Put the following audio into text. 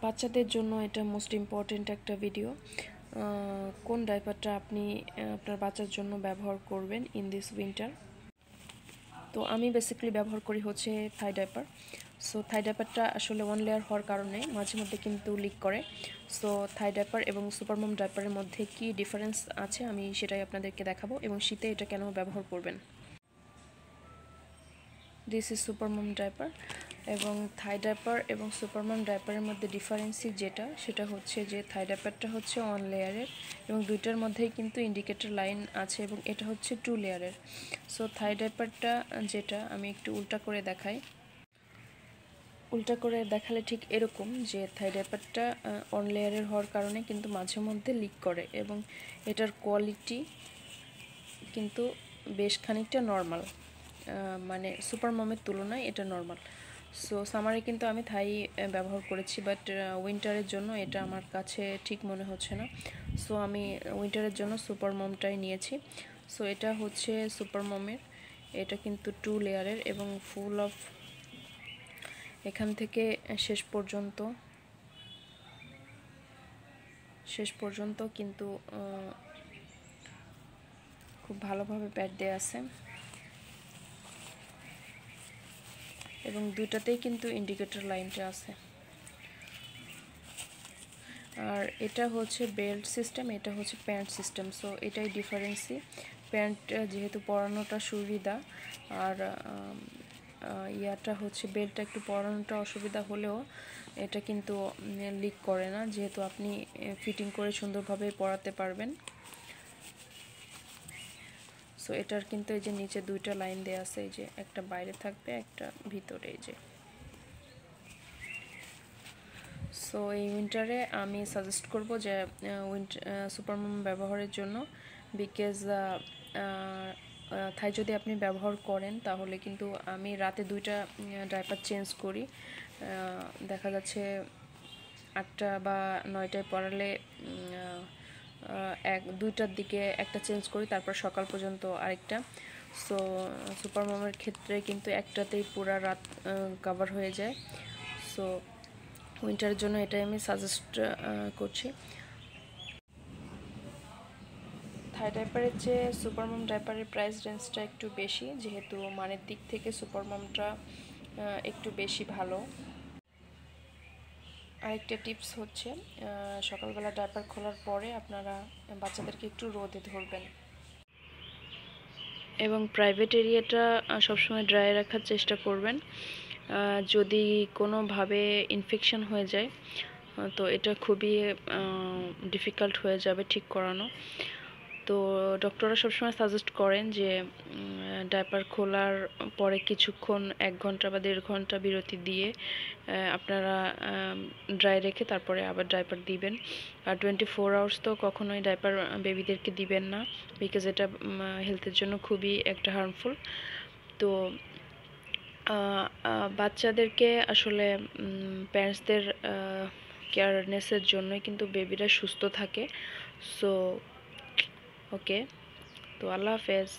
বাচ্চাদের জন্য এটা মোস্ট ইম্পর্ট্যান্ট একটা ভিডিও। কোন ডাইপারটা আপনি আপনার বাচ্চার জন্য ব্যবহার করবেন ইন দিস উইন্টার। তো আমি বেসিক্যালি ব্যবহার করি হচ্ছে থাই ডাইপার। সো থাই ডাইপারটা আসলে ওয়ান লেয়ার হওয়ার কারণে মাঝে মধ্যে কিন্তু লিক করে। সো থাই ডাইপার এবং সুপারমম ডাইপারের মধ্যে কি ডিফারেন্স আছে আমি সেটাই আপনাদেরকে দেখাবো, এবং শীতে এটা কেন ব্যবহার করবেন। This is Supermom diaper. এবং থাই ডাইপার এবং সুপারমম ডাইপারের মধ্যে ডিফারেন্সই সেটা হচ্ছে যে থাই ডাইপারটা হচ্ছে ওয়ান লেয়ারের এবং দুইটার মধ্যেই কিন্তু ইন্ডিকেটর লাইন আছে, এবং এটা হচ্ছে 2 লেয়ারের। সো থাই ডাইপারটা যেটা আমি একটু উল্টা করে দেখাই, উল্টা করে দেখালে ঠিক এরকম যে থাই ডাইপারটা ওয়ান লেয়ারের হওয়ার কারণে কিন্তু মাঝে মধ্যে লিক করে, এবং এটার কোয়ালিটি কিন্তু বেশ খানিকটা নর্মাল, মানে সুপার মমের তুলনায় এটা নর্মাল। সো সামারে কিন্তু আমি থাই ব্যবহার করেছি, বাট উইন্টারের জন্য এটা আমার কাছে ঠিক মনে হচ্ছে না। সো আমি উইন্টারের জন্য সুপার মমটাই নিয়েছি। সো এটা হচ্ছে সুপার মমের, এটা কিন্তু 2 লেয়ারের এবং ফুল অফ এখান থেকে শেষ পর্যন্ত কিন্তু খুব ভালোভাবে প্যাড দেয়া আছে, এবং দুইটাতেই কিন্তু ইন্ডিকেটর লাইনটা আছে। আর এটা হচ্ছে বেল্ট সিস্টেম, এটা হচ্ছে প্যান্ট সিস্টেম। সো এটাই ডিফারেন্সই। প্যান্ট যেহেতু পরানোটা সুবিধা, আর ইয়াটা হচ্ছে বেল্টটা একটু পরানোটা অসুবিধা হলেও এটা কিন্তু লিক করে না, যেহেতু আপনি ফিটিং করে সুন্দরভাবে পরাতে পারবেন। সো এটার কিন্তু এই যে নিচে দুইটা লাইন দেওয়া আছে, এই যে একটা বাইরে থাকবে একটা ভিতরে। এই যে সো এই উইন্টারে আমি সাজেস্ট করব যে সুপারমম ব্যবহারের জন্য, বিকজ থাই যদি আপনি ব্যবহার করেন তাহলে কিন্তু আমি রাতে 2টা ডাইপার চেঞ্জ করি। দেখা যাচ্ছে 8টা বা 9টায় পরালে 2টার দিকে একটা চেঞ্জ করি, তারপর সকাল পর্যন্ত আরেকটা। সো সুপারমমের ক্ষেত্রে কিন্তু একটাতেই পুরা রাত কভার হয়ে যায়। সো উইন্টারের জন্য এটাই আমি সাজেস্ট করছি। থাই ডাইপারের চেয়ে সুপারমম ডাইপারের প্রাইস রেঞ্জটা একটু বেশি, যেহেতু মানের দিক থেকে সুপারমমটা একটু বেশি ভালো। আরেকটা টিপস হচ্ছে সকালবেলা ডাইপার খোলার পরে আপনারা বাচ্চাদেরকে একটু রোদে ধরবেন, এবং প্রাইভেট এরিয়াটা সবসময় ড্রাই রাখার চেষ্টা করবেন। যদি কোনোভাবে ইনফেকশন হয়ে যায় তো এটা খুবই ডিফিকাল্ট হয়ে যাবে ঠিক করানো। তো ডক্টররা সবসময় সাজেস্ট করেন যে ডাইপার খোলার পরে কিছুক্ষণ 1 ঘন্টা বা 1.5 ঘন্টা বিরতি দিয়ে আপনারা ড্রাই রেখে তারপরে আবার ডাইপার দিবেন। আর 24 আওয়ার্স তো কখনোই ডাইপার বেবিদেরকে দিবেন না, বিকজ এটা হেলথের জন্য খুবই একটা হার্মফুল। তো বাচ্চাদেরকে আসলে প্যারেন্টসদের কেয়ারনেসের জন্যই কিন্তু বেবিরা সুস্থ থাকে। সো ওকে, তো আল্লাহ হাফেজ।